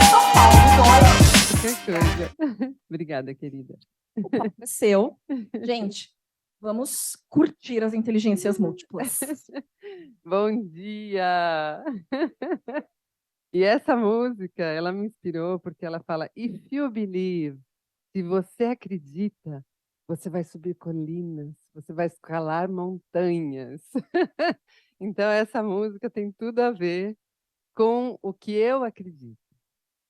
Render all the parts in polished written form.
São Paulo, Qualquer coisa. Obrigada, querida. o palco é seu. Gente, vamos curtir as inteligências múltiplas. Bom dia! E essa música, ela me inspirou porque ela fala: If you believe, se você acredita, você vai subir colinas, você vai escalar montanhas. Então, essa música tem tudo a ver com o que eu acredito.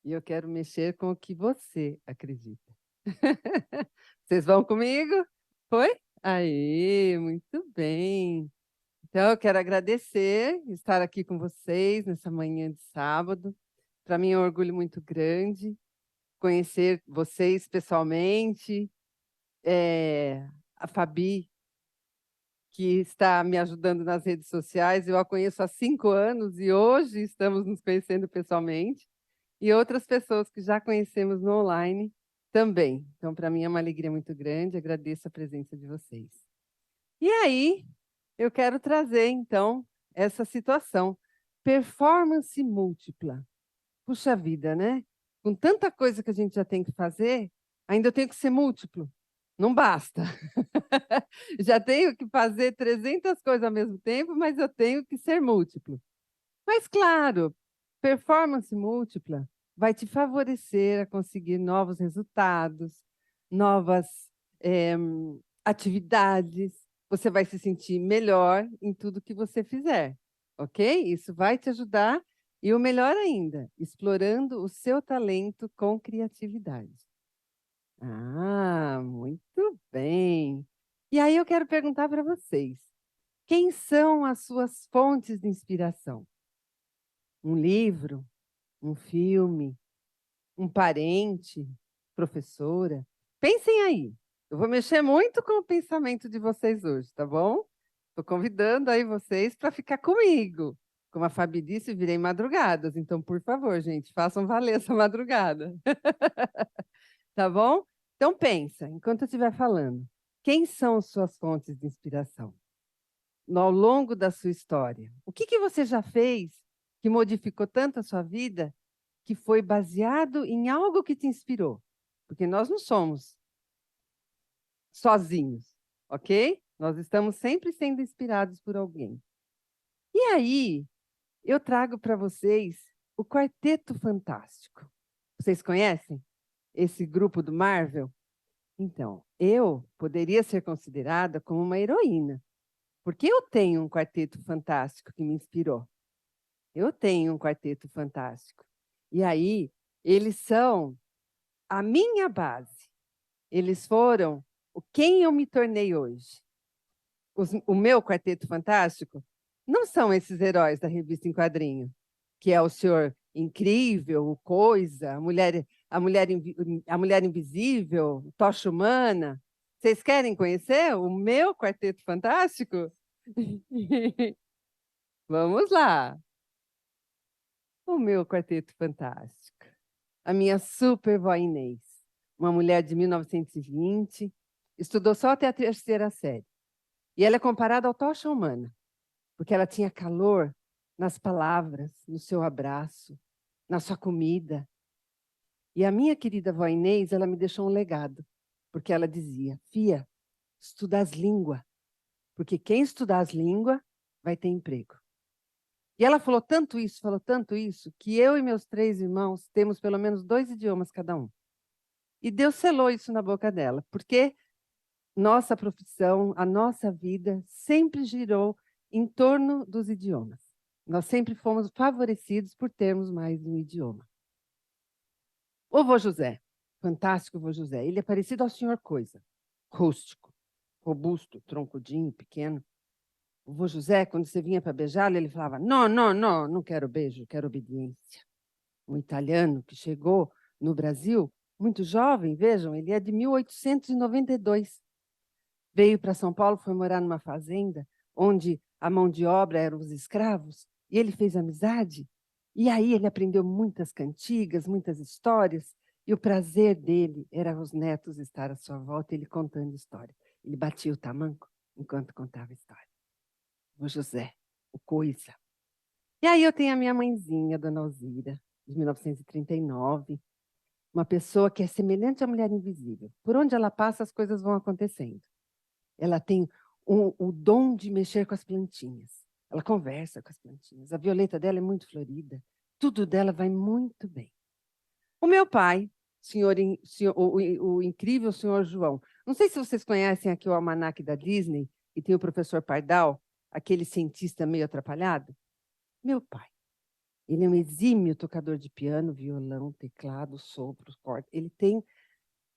E eu quero mexer com o que você acredita. Vocês vão comigo? Foi? Aí, muito bem. Então, eu quero agradecer estar aqui com vocês nessa manhã de sábado. Para mim é um orgulho muito grande conhecer vocês pessoalmente, a Fabi, que está me ajudando nas redes sociais, eu a conheço há 5 anos e hoje estamos nos conhecendo pessoalmente, e outras pessoas que já conhecemos no online também. Então, para mim é uma alegria muito grande, agradeço a presença de vocês. E aí, eu quero trazer, então, essa situação. Performance múltipla. Puxa vida, né? Com tanta coisa que a gente já tem que fazer, ainda eu tenho que ser múltiplo. Não basta. Já tenho que fazer 300 coisas ao mesmo tempo, mas eu tenho que ser múltiplo. Mas, claro, performance múltipla vai te favorecer a conseguir novos resultados, novas eh, atividades. Você vai se sentir melhor em tudo que você fizer, ok? Isso vai te ajudar. E o melhor ainda, explorando o seu talento com criatividade. Ah, muito bem. E aí eu quero perguntar para vocês, quem são as suas fontes de inspiração? Um livro, um filme, um parente, professora? Pensem aí. Eu vou mexer muito com o pensamento de vocês hoje, tá bom? Estou convidando aí vocês para ficar comigo. Como a Fabi disse, virei madrugadas, então, por favor, gente, façam valer essa madrugada. Tá bom? Então pensa, enquanto eu estiver falando, quem são suas fontes de inspiração? Ao longo da sua história, o que você já fez que modificou tanto a sua vida que foi baseado em algo que te inspirou? Porque nós não somos sozinhos, ok? Nós estamos sempre sendo inspirados por alguém. E aí, eu trago para vocês o Quarteto Fantástico. Vocês conhecem esse grupo do Marvel? Então, eu poderia ser considerada como uma heroína, porque eu tenho um quarteto fantástico que me inspirou. Eu tenho um quarteto fantástico. E aí, eles são a minha base. Eles foram quem eu me tornei hoje. O meu quarteto fantástico não são esses heróis da revista em quadrinho, que é o Senhor Incrível, o Coisa, a mulher Invisível, Tocha Humana. Vocês querem conhecer o meu quarteto fantástico? Vamos lá. O meu quarteto fantástico. A minha super vó Inês, uma mulher de 1920, estudou só até a 3ª série. E ela é comparada ao Tocha Humana, porque ela tinha calor nas palavras, no seu abraço, na sua comida. E a minha querida vó Inês, ela me deixou um legado, porque ela dizia: Fia, estuda as línguas, porque quem estudar as línguas vai ter emprego. E ela falou tanto isso, que eu e meus 3 irmãos temos pelo menos 2 idiomas cada um. E Deus selou isso na boca dela, porque nossa profissão, a nossa vida sempre girou em torno dos idiomas. Nós sempre fomos favorecidos por termos mais de um idioma. O vô José, fantástico vô José, ele é parecido ao senhor Coisa, rústico, robusto, troncudinho, pequeno. O vô José, quando você vinha para beijá-lo, ele falava: não, não, não, não quero beijo, quero obediência. Um italiano que chegou no Brasil, muito jovem, vejam, ele é de 1892. Veio para São Paulo, foi morar numa fazenda, onde a mão de obra eram os escravos, e ele fez amizade. E aí ele aprendeu muitas cantigas, muitas histórias, e o prazer dele era os netos estar à sua volta, ele contando história. Ele batia o tamanco enquanto contava história. O José, o Coisa. E aí eu tenho a minha mãezinha, Dona Alzira, de 1939, uma pessoa que é semelhante à mulher invisível. Por onde ela passa, as coisas vão acontecendo. Ela tem o dom de mexer com as plantinhas. Ela conversa com as plantinhas. A violeta dela é muito florida. Tudo dela vai muito bem. O meu pai, o incrível senhor João. Não sei se vocês conhecem aqui o almanaque da Disney, e tem o professor Pardal, aquele cientista meio atrapalhado. Meu pai. Ele é um exímio tocador de piano, violão, teclado, sopro, corda. Ele tem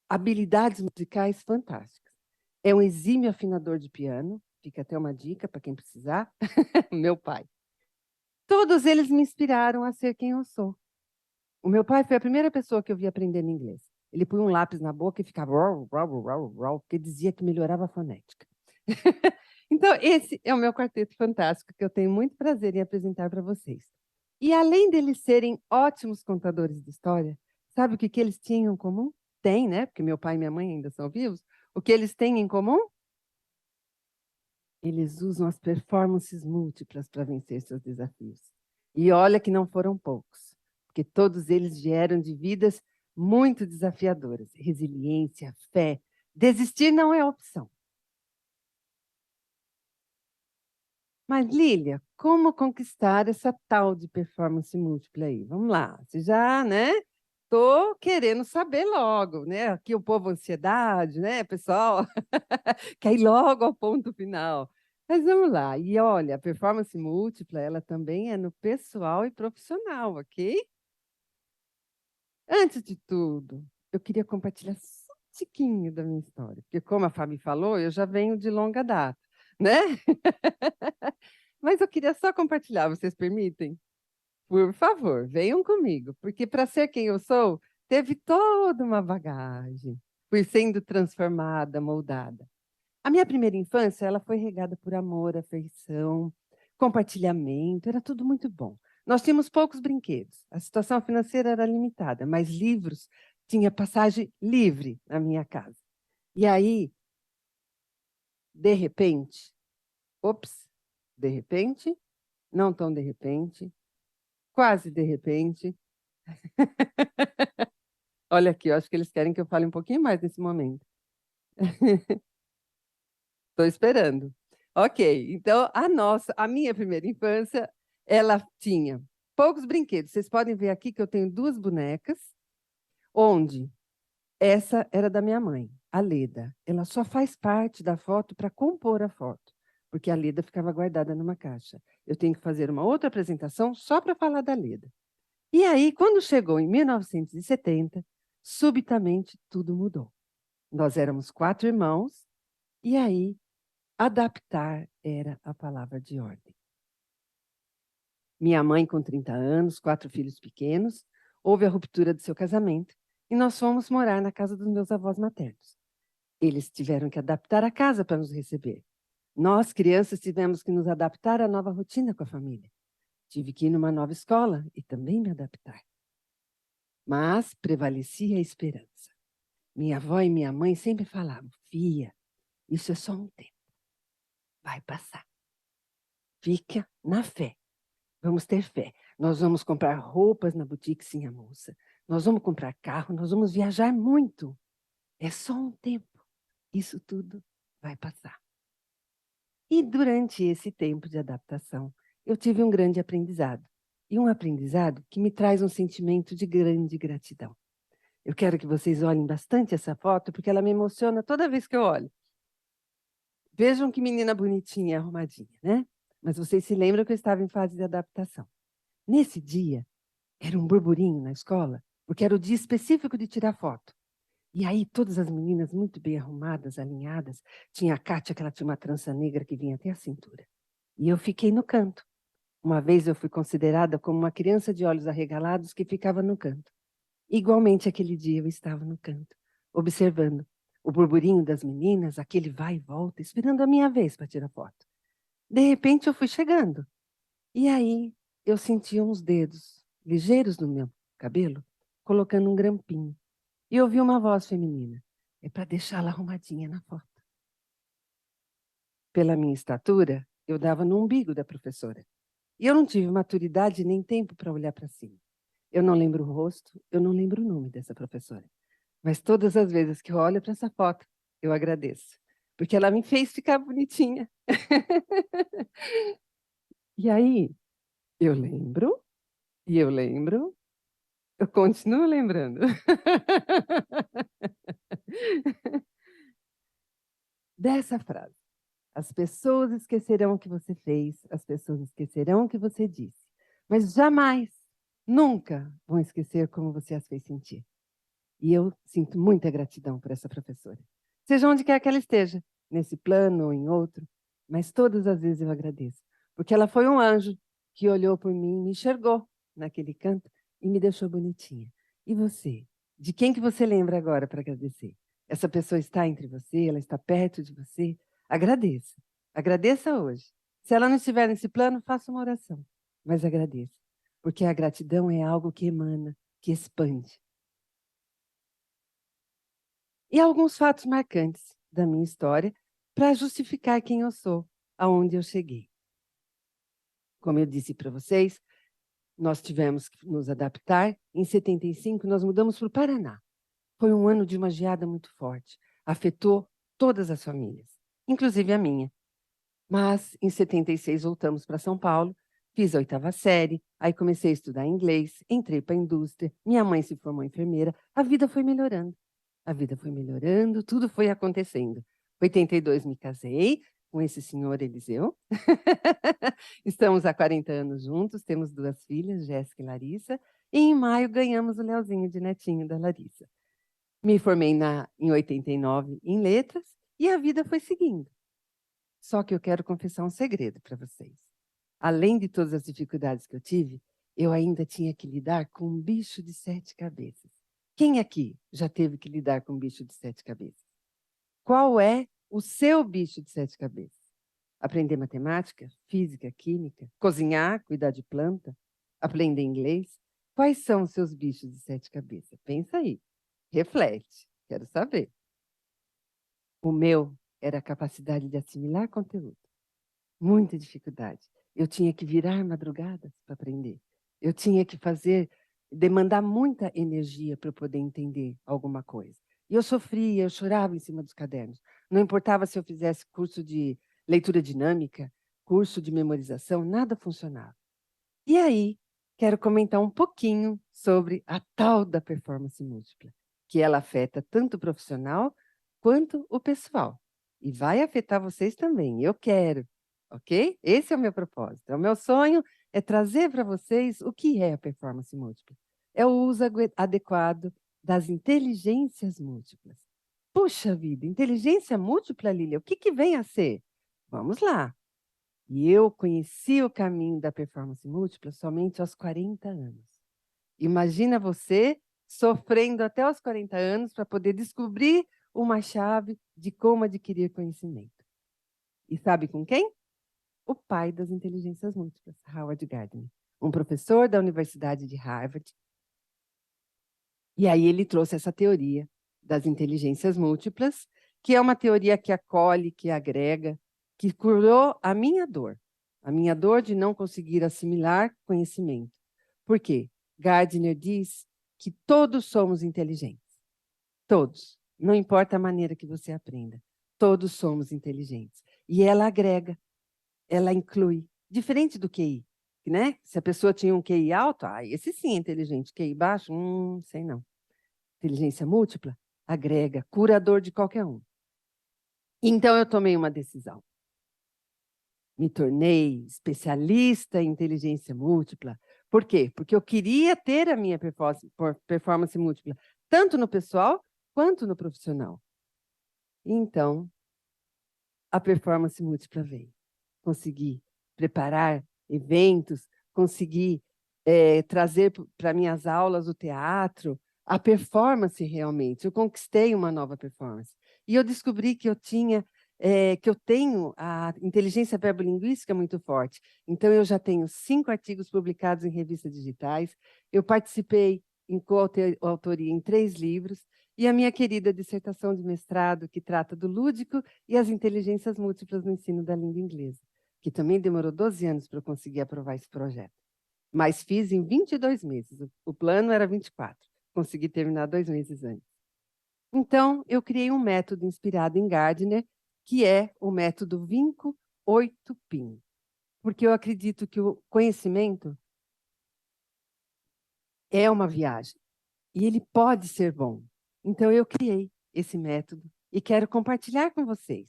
habilidades musicais fantásticas. É um exímio afinador de piano, fica até uma dica para quem precisar. Meu pai. Todos eles me inspiraram a ser quem eu sou. O meu pai foi a primeira pessoa que eu vi aprendendo inglês. Ele punha um lápis na boca e ficava porque dizia que melhorava a fonética. Então, esse é o meu quarteto fantástico, que eu tenho muito prazer em apresentar para vocês. E além deles serem ótimos contadores de história, sabe o que eles tinham em comum? Tem, né? Porque meu pai e minha mãe ainda são vivos. O que eles têm em comum? Eles usam as performances múltiplas para vencer seus desafios. E olha que não foram poucos, porque todos eles vieram de vidas muito desafiadoras. Resiliência, fé. Desistir não é opção. Mas, Lília, como conquistar essa tal de performance múltipla aí? Vamos lá, você já, né? Tô querendo saber logo, né? Aqui o povo ansiedade, né, pessoal? Quer ir logo ao ponto final. Mas vamos lá. E olha, a performance múltipla, ela também é no pessoal e profissional, ok? Antes de tudo, eu queria compartilhar só um tiquinho da minha história, porque como a Fabi falou, eu já venho de longa data, né? Mas eu queria só compartilhar, vocês permitem? Por favor, venham comigo, porque para ser quem eu sou, teve toda uma bagagem. Fui sendo transformada, moldada. A minha primeira infância, ela foi regada por amor, afeição, compartilhamento, era tudo muito bom. Nós tínhamos poucos brinquedos, a situação financeira era limitada, mas livros, tinha passagem livre na minha casa. E aí, de repente, ops, de repente, não tão de repente, quase de repente. Olha aqui, eu acho que eles querem que eu fale um pouquinho mais nesse momento. Estou esperando. Ok, então a minha primeira infância, ela tinha poucos brinquedos. Vocês podem ver aqui que eu tenho duas bonecas, onde essa era da minha mãe, a Leda. Ela só faz parte da foto para compor a foto, porque a Leda ficava guardada numa caixa. Eu tenho que fazer uma outra apresentação só para falar da Leda. E aí, quando chegou em 1970, subitamente tudo mudou. Nós éramos 4 irmãos, e aí adaptar era a palavra de ordem. Minha mãe, com 30 anos, 4 filhos pequenos, houve a ruptura do seu casamento e nós fomos morar na casa dos meus avós maternos. Eles tiveram que adaptar a casa para nos receber. Nós, crianças, tivemos que nos adaptar à nova rotina com a família. Tive que ir numa nova escola e também me adaptar. Mas prevalecia a esperança. Minha avó e minha mãe sempre falavam: Fia, isso é só um tempo. Vai passar. Fica na fé. Vamos ter fé. Nós vamos comprar roupas na boutique Sim a Moça. Nós vamos comprar carro, nós vamos viajar muito. É só um tempo. Isso tudo vai passar. E durante esse tempo de adaptação, eu tive um grande aprendizado. E um aprendizado que me traz um sentimento de grande gratidão. Eu quero que vocês olhem bastante essa foto, porque ela me emociona toda vez que eu olho. Vejam que menina bonitinha e arrumadinha, né? Mas vocês se lembram que eu estava em fase de adaptação. Nesse dia, era um burburinho na escola, porque era o dia específico de tirar foto. E aí todas as meninas muito bem arrumadas, alinhadas. Tinha a Kátia, que ela tinha uma trança negra que vinha até a cintura. E eu fiquei no canto. Uma vez eu fui considerada como uma criança de olhos arregalados que ficava no canto. Igualmente aquele dia eu estava no canto, observando o burburinho das meninas, aquele vai e volta, esperando a minha vez para tirar foto. De repente eu fui chegando. E aí eu senti uns dedos ligeiros no meu cabelo, colocando um grampinho. E ouvi uma voz feminina. É para deixá-la arrumadinha na foto. Pela minha estatura, eu dava no umbigo da professora. E eu não tive maturidade nem tempo para olhar para cima. Eu não lembro o rosto, eu não lembro o nome dessa professora. Mas todas as vezes que eu olho para essa foto, eu agradeço. Porque ela me fez ficar bonitinha. E aí, eu lembro, e eu lembro, eu continuo lembrando. Dessa frase. As pessoas esquecerão o que você fez, as pessoas esquecerão o que você disse, mas jamais, nunca vão esquecer como você as fez sentir. E eu sinto muita gratidão por essa professora. Seja onde quer que ela esteja, nesse plano ou em outro, mas todas as vezes eu agradeço, porque ela foi um anjo que olhou por mim, me enxergou naquele canto e me deixou bonitinha. E você? De quem que você lembra agora para agradecer? Essa pessoa está entre você, ela está perto de você? Agradeça. Agradeça hoje. Se ela não estiver nesse plano, faça uma oração, mas agradeça, porque a gratidão é algo que emana, que expande. E alguns fatos marcantes da minha história para justificar quem eu sou, aonde eu cheguei. Como eu disse para vocês, nós tivemos que nos adaptar. Em 75, nós mudamos para o Paraná. Foi um ano de uma geada muito forte. Afetou todas as famílias, inclusive a minha. Mas, em 76, voltamos para São Paulo, fiz a 8ª série, aí comecei a estudar inglês, entrei para a indústria, minha mãe se formou enfermeira, a vida foi melhorando. A vida foi melhorando, tudo foi acontecendo. Em 82 me casei com esse senhor Eliseu. Estamos há 40 anos juntos, temos 2 filhas, Jéssica e Larissa, e em maio ganhamos o Leozinho de netinho da Larissa. Me formei em 89 em letras e a vida foi seguindo. Só que eu quero confessar um segredo para vocês. Além de todas as dificuldades que eu tive, eu ainda tinha que lidar com um bicho de 7 cabeças. Quem aqui já teve que lidar com um bicho de 7 cabeças? Qual é o seu bicho de 7 cabeças? Aprender matemática, física, química, cozinhar, cuidar de planta, aprender inglês? Quais são os seus bichos de 7 cabeças? Pensa aí, reflete, quero saber. O meu era a capacidade de assimilar conteúdo. Muita dificuldade. Eu tinha que virar madrugadas para aprender. Eu tinha que demandar muita energia para eu poder entender alguma coisa. E eu sofria, eu chorava em cima dos cadernos. Não importava se eu fizesse curso de leitura dinâmica, curso de memorização, nada funcionava. E aí, quero comentar um pouquinho sobre a tal da performance múltipla, que ela afeta tanto o profissional quanto o pessoal. E vai afetar vocês também, eu quero, ok? Esse é o meu propósito. O meu sonho é trazer para vocês o que é a performance múltipla. É o uso adequado das inteligências múltiplas. Puxa vida, inteligência múltipla, Lília, o que vem a ser? Vamos lá. E eu conheci o caminho da performance múltipla somente aos 40 anos. Imagina você sofrendo até aos 40 anos para poder descobrir uma chave de como adquirir conhecimento. E sabe com quem? O pai das inteligências múltiplas, Howard Gardner, um professor da Universidade de Harvard. E aí ele trouxe essa teoria das inteligências múltiplas, que é uma teoria que acolhe, que agrega, que curou a minha dor de não conseguir assimilar conhecimento. Por quê? Gardner diz que todos somos inteligentes. Todos. Não importa a maneira que você aprenda. Todos somos inteligentes. E ela agrega, ela inclui. Diferente do QI, né? Se a pessoa tinha um QI alto, esse sim é inteligente. QI baixo, sei não. Inteligência múltipla agrega, curador de qualquer um. Então eu tomei uma decisão. Me tornei especialista em inteligência múltipla. Por quê? Porque eu queria ter a minha performance múltipla, tanto no pessoal quanto no profissional. Então, a performance múltipla veio. Consegui preparar eventos, consegui trazer para minhas aulas o teatro, a performance realmente. Eu conquistei uma nova performance. E eu descobri que eu tenho a inteligência verbolinguística muito forte. Então, eu já tenho 5 artigos publicados em revistas digitais. Eu participei em coautoria em 3 livros. E a minha querida dissertação de mestrado, que trata do lúdico e as inteligências múltiplas no ensino da língua inglesa. que também demorou 12 anos para eu conseguir aprovar esse projeto. Mas fiz em 22 meses. O plano era 24. Consegui terminar 2 meses antes. Então, eu criei um método inspirado em Gardner, que é o método Vinco 8PIN. Porque eu acredito que o conhecimento é uma viagem. E ele pode ser bom. Então, eu criei esse método e quero compartilhar com vocês.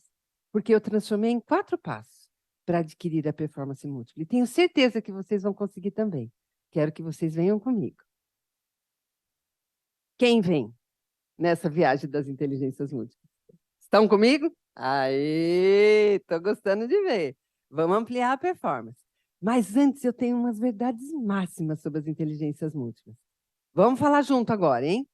Porque eu transformei em 4 passos para adquirir a performance múltipla. E tenho certeza que vocês vão conseguir também. Quero que vocês venham comigo. Quem vem nessa viagem das inteligências múltiplas? Estão comigo? Aê, estou gostando de ver. Vamos ampliar a performance. Mas antes eu tenho umas verdades máximas sobre as inteligências múltiplas. Vamos falar junto agora, hein?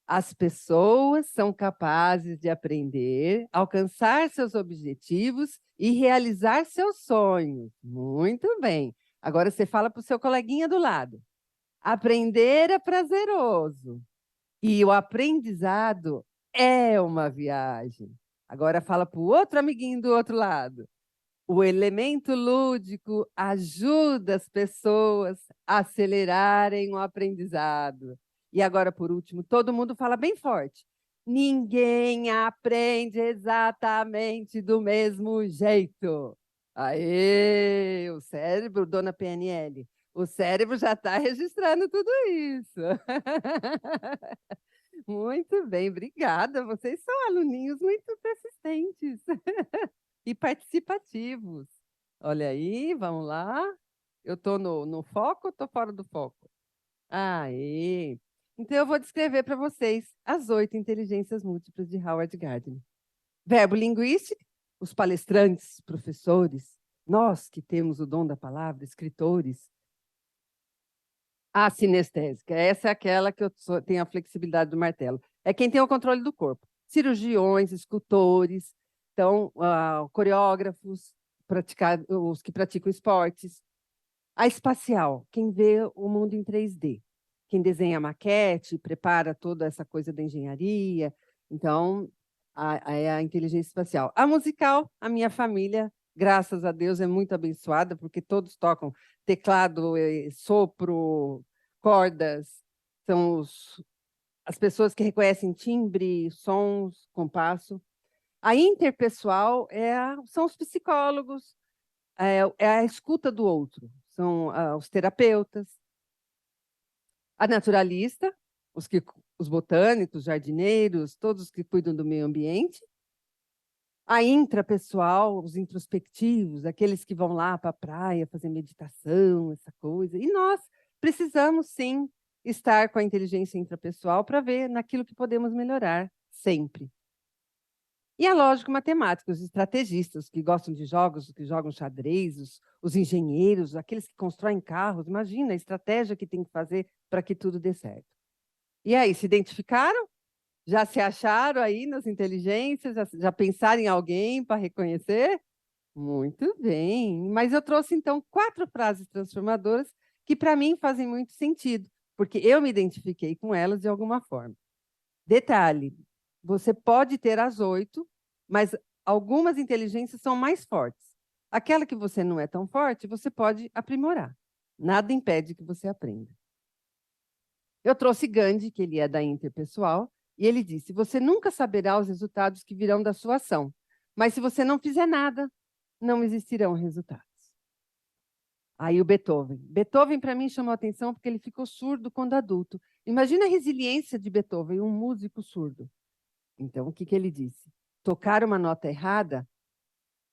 As pessoas são capazes de aprender, alcançar seus objetivos e realizar seus sonhos. Muito bem. Agora você fala para o seu coleguinha do lado. Aprender é prazeroso. E o aprendizado é uma viagem. Agora fala para o outro amiguinho do outro lado. O elemento lúdico ajuda as pessoas a acelerarem o aprendizado. E agora, por último, todo mundo fala bem forte. Ninguém aprende exatamente do mesmo jeito. Aê, o cérebro, dona PNL, o cérebro já está registrando tudo isso. Muito bem, obrigada. Vocês são aluninhos muito persistentes e participativos. Olha aí, vamos lá. Eu estou no foco ou estou fora do foco? Aí. Então, eu vou descrever para vocês as 8 inteligências múltiplas de Howard Gardner. Verbo linguístico, os palestrantes, professores, nós que temos o dom da palavra, escritores. A sinestésica, essa é aquela que eu tenho a flexibilidade do martelo. É quem tem o controle do corpo. Cirurgiões, escultores, então, coreógrafos, os que praticam esportes. A espacial, quem vê o mundo em 3D. Quem desenha maquete, prepara toda essa coisa da engenharia. Então, é a inteligência espacial. A musical, a minha família, graças a Deus, é muito abençoada, porque todos tocam teclado, sopro, cordas. São as pessoas que reconhecem timbre, sons, compasso. A interpessoal são os psicólogos, é a escuta do outro, são os terapeutas. A naturalista, os botânicos, jardineiros, todos que cuidam do meio ambiente. A intrapessoal, os introspectivos, aqueles que vão lá para a praia fazer meditação, essa coisa. E nós precisamos, sim, estar com a inteligência intrapessoal para ver naquilo que podemos melhorar, sempre. E a lógico-matemática, os estrategistas que gostam de jogos, que jogam xadrez, os engenheiros, aqueles que constroem carros. Imagina a estratégia que tem que fazer para que tudo dê certo. E aí, se identificaram? Já se acharam aí nas inteligências? Já pensaram em alguém para reconhecer? Muito bem. Mas eu trouxe, então, 4 frases transformadoras que, para mim, fazem muito sentido, porque eu me identifiquei com elas de alguma forma. Detalhe, você pode ter as 8, mas algumas inteligências são mais fortes. Aquela que você não é tão forte, você pode aprimorar. Nada impede que você aprenda. Eu trouxe Gandhi, que ele é da interpessoal, e ele disse: você nunca saberá os resultados que virão da sua ação, mas se você não fizer nada, não existirão resultados. Aí o Beethoven. Beethoven, para mim, chamou a atenção porque ele ficou surdo quando adulto. Imagina a resiliência de Beethoven, um músico surdo. Então, o que ele disse? Tocar uma nota errada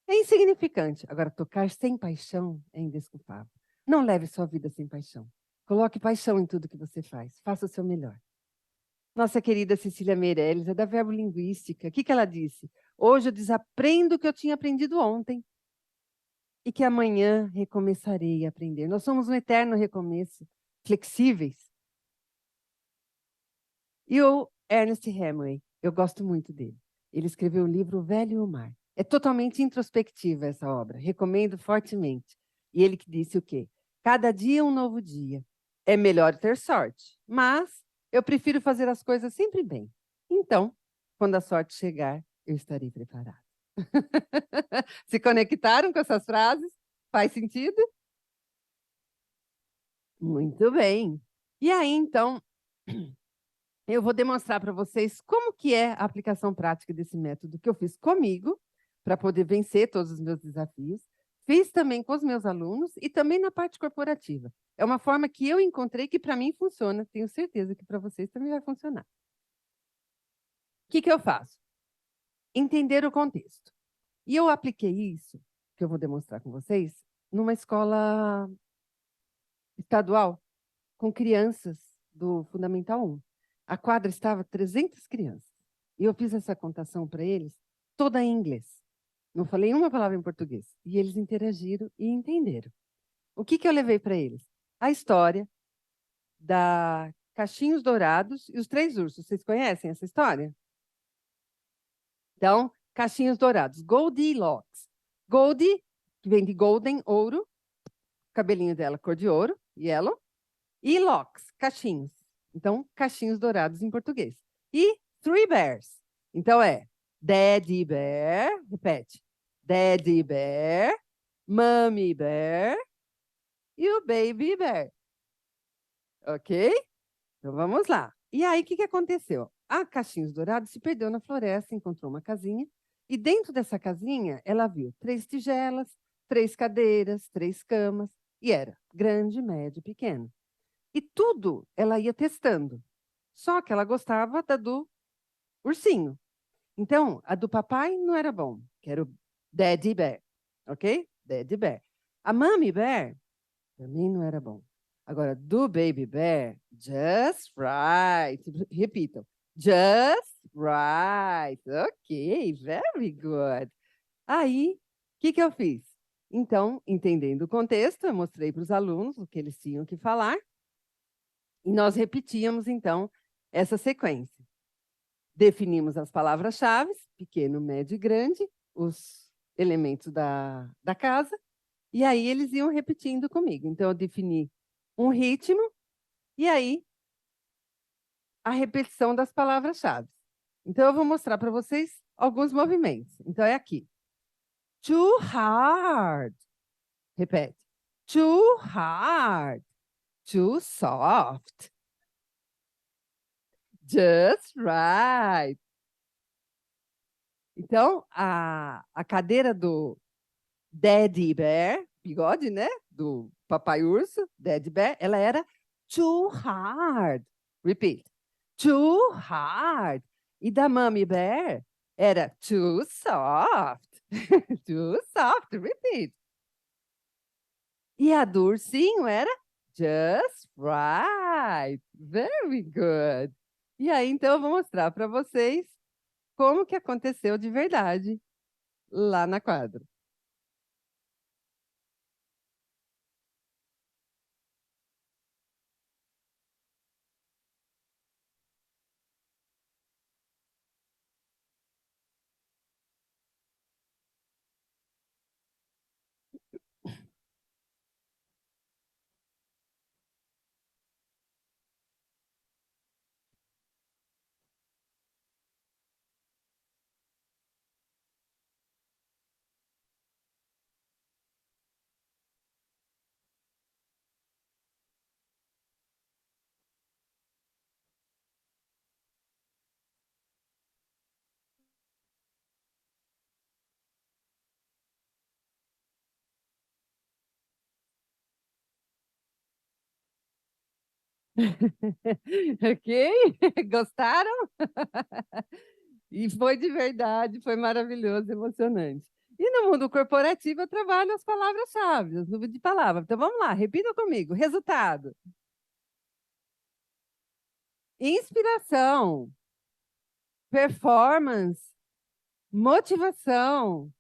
é insignificante. Agora, tocar sem paixão é indesculpável. Não leve sua vida sem paixão. Coloque paixão em tudo que você faz. Faça o seu melhor. Nossa querida Cecília Meirelles, é da Verbo Linguística. O que ela disse? Hoje eu desaprendo o que eu tinha aprendido ontem e que amanhã recomeçarei a aprender. Nós somos um eterno recomeço, flexíveis. E o Ernest Hemingway, eu gosto muito dele. Ele escreveu o livro O Velho e o Mar. É totalmente introspectiva essa obra, recomendo fortemente. E ele que disse o quê? Cada dia é um novo dia. É melhor ter sorte, mas eu prefiro fazer as coisas sempre bem. Então, quando a sorte chegar, eu estarei preparado. Se conectaram com essas frases? Faz sentido? Muito bem. E aí, então, eu vou demonstrar para vocês como que é a aplicação prática desse método que eu fiz comigo, para poder vencer todos os meus desafios. Fiz também com os meus alunos e também na parte corporativa. É uma forma que eu encontrei que para mim funciona. Tenho certeza que para vocês também vai funcionar. O que eu faço? Entender o contexto. E eu apliquei isso, que eu vou demonstrar com vocês, numa escola estadual, com crianças do Fundamental 1. A quadra estava 300 crianças. E eu fiz essa contação para eles toda em inglês. Não falei uma palavra em português. E eles interagiram e entenderam. O que eu levei para eles? A história da Cachinhos Dourados e os Três Ursos. Vocês conhecem essa história? Então, Cachinhos Dourados. Goldilocks. Goldie, que vem de golden, ouro. O cabelinho dela cor de ouro, yellow. E locks, cachinhos. Então, cachinhos dourados em português. E Three Bears. Então, é Daddy Bear, repete. Daddy Bear, Mommy Bear e o Baby Bear. Ok? Então, vamos lá. E aí, o que aconteceu? A Cachinhos Dourados se perdeu na floresta, encontrou uma casinha. E dentro dessa casinha, ela viu 3 tigelas, 3 cadeiras, 3 camas. E era grande, médio, pequeno. E tudo ela ia testando. Só que ela gostava da do ursinho. Então, a do papai não era bom, que era o Daddy Bear, ok? Daddy Bear. A Mommy Bear também não era bom. Agora, do Baby Bear, just right. Repitam. Just right. Ok, very good. Aí, o que eu fiz? Então, entendendo o contexto, eu mostrei para os alunos o que eles tinham que falar. E nós repetíamos, então, essa sequência. Definimos as palavras-chave, pequeno, médio e grande, os elementos da casa, e aí eles iam repetindo comigo. Então, eu defini um ritmo, e aí a repetição das palavras-chave. Então, eu vou mostrar para vocês alguns movimentos. Então, é aqui. Too hard. Repete. Too hard. Too soft. Just right. Então, a cadeira do Daddy Bear, bigode, né? Do papai urso, Daddy Bear, ela era too hard. Repeat. Too hard. E da Mommy Bear era too soft. Too soft. Repeat. E a do ursinho era just right. Very good. E aí, então, eu vou mostrar para vocês como que aconteceu de verdade lá na quadra. Ok? Gostaram? E foi de verdade, foi maravilhoso, emocionante. E no mundo corporativo eu trabalho as palavras-chave, as nuvens de palavras. Então vamos lá, repita comigo. Resultado: inspiração, performance, motivação,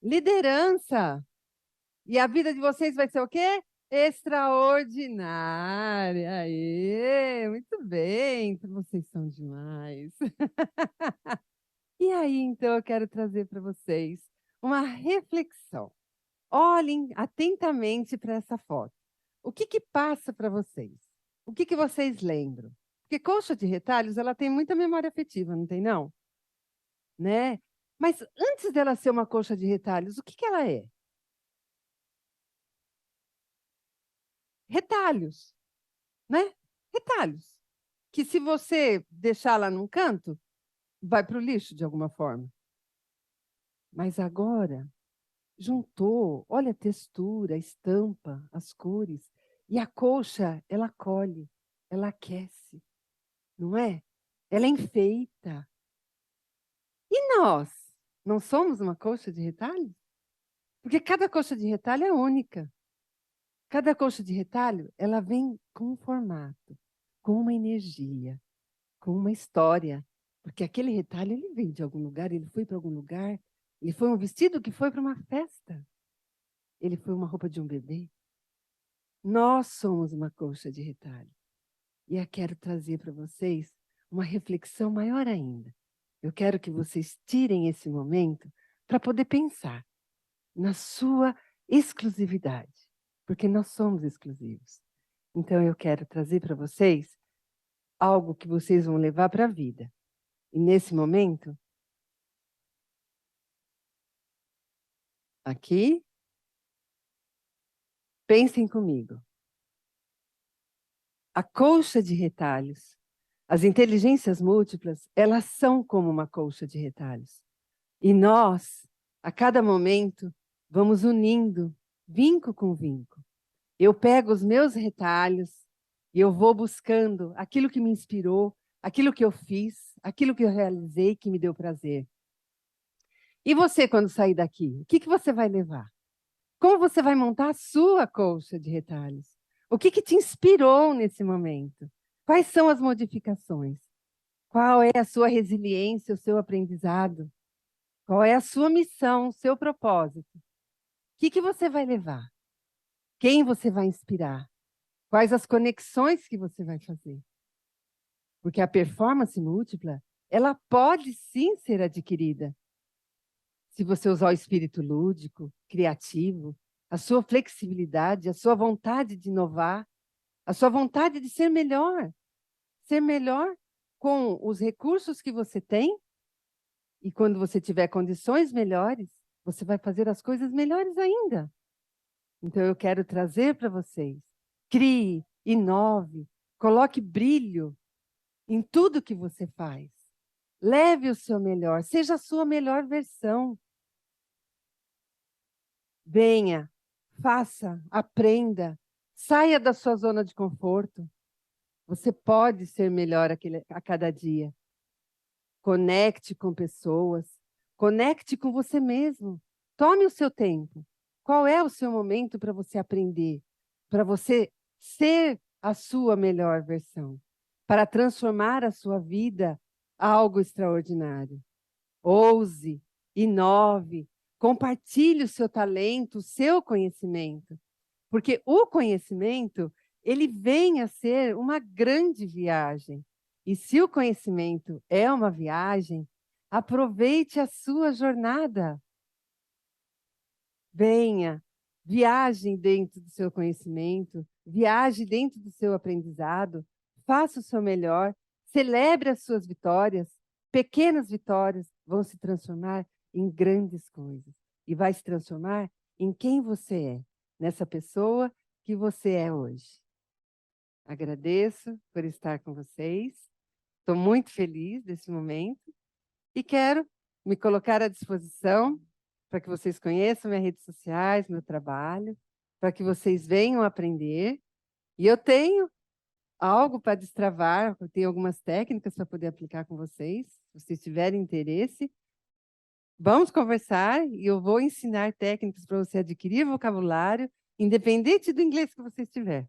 liderança. E a vida de vocês vai ser o quê? Extraordinária. Aê, muito bem. Vocês são demais. E aí, então, eu quero trazer para vocês uma reflexão. Olhem atentamente para essa foto. O que passa para vocês? O que vocês lembram? Porque coxa de retalhos, ela tem muita memória afetiva, não tem não? Né? Mas antes dela ser uma colcha de retalhos, o que que ela é? Retalhos, né? Retalhos. Que se você deixar lá num canto, vai para o lixo de alguma forma. Mas agora, juntou, olha a textura, a estampa, as cores. E a colcha, ela acolhe, ela aquece, não é? Ela enfeita. E nós? Não somos uma colcha de retalho? Porque cada colcha de retalho é única. Cada colcha de retalho, ela vem com um formato, com uma energia, com uma história. Porque aquele retalho, ele veio de algum lugar, ele foi para algum lugar, ele foi um vestido que foi para uma festa. Ele foi uma roupa de um bebê. Nós somos uma colcha de retalho. E eu quero trazer para vocês uma reflexão maior ainda. Eu quero que vocês tirem esse momento para poder pensar na sua exclusividade, porque nós somos exclusivos. Então eu quero trazer para vocês algo que vocês vão levar para a vida. E nesse momento, aqui, pensem comigo. A colcha de retalhos, as inteligências múltiplas, elas são como uma colcha de retalhos. E nós, a cada momento, vamos unindo vinco com vinco. Eu pego os meus retalhos e eu vou buscando aquilo que me inspirou, aquilo que eu fiz, aquilo que eu realizei que me deu prazer. E você, quando sair daqui, o que você vai levar? Como você vai montar a sua colcha de retalhos? O que te inspirou nesse momento? Quais são as modificações? Qual é a sua resiliência, o seu aprendizado? Qual é a sua missão, o seu propósito? O que você vai levar? Quem você vai inspirar? Quais as conexões que você vai fazer? Porque a performance múltipla, ela pode sim ser adquirida. Se você usar o espírito lúdico, criativo, a sua flexibilidade, a sua vontade de inovar, a sua vontade de ser melhor com os recursos que você tem, e quando você tiver condições melhores, você vai fazer as coisas melhores ainda. Então eu quero trazer para vocês, crie, inove, coloque brilho em tudo que você faz. Leve o seu melhor, seja a sua melhor versão. Venha, faça, aprenda, saia da sua zona de conforto. Você pode ser melhor a cada dia. Conecte com pessoas, conecte com você mesmo. Tome o seu tempo. Qual é o seu momento para você aprender? Para você ser a sua melhor versão? Para transformar a sua vida a algo extraordinário. Ouse, inove, compartilhe o seu talento, o seu conhecimento. Porque o conhecimento, ele vem a ser uma grande viagem. E se o conhecimento é uma viagem, aproveite a sua jornada. Venha, viaje dentro do seu conhecimento, viaje dentro do seu aprendizado, faça o seu melhor, celebre as suas vitórias. Pequenas vitórias vão se transformar em grandes coisas. E vai se transformar em quem você é, nessa pessoa que você é hoje. Agradeço por estar com vocês. Estou muito feliz desse momento e quero me colocar à disposição para que vocês conheçam minhas redes sociais, meu trabalho, para que vocês venham aprender. E eu tenho algo para destravar, eu tenho algumas técnicas para poder aplicar com vocês, se vocês tiverem interesse. Vamos conversar e eu vou ensinar técnicas para você adquirir vocabulário, independente do inglês que você tiver.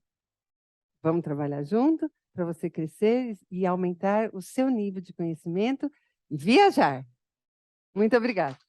Vamos trabalhar junto para você crescer e aumentar o seu nível de conhecimento e viajar. Muito obrigada.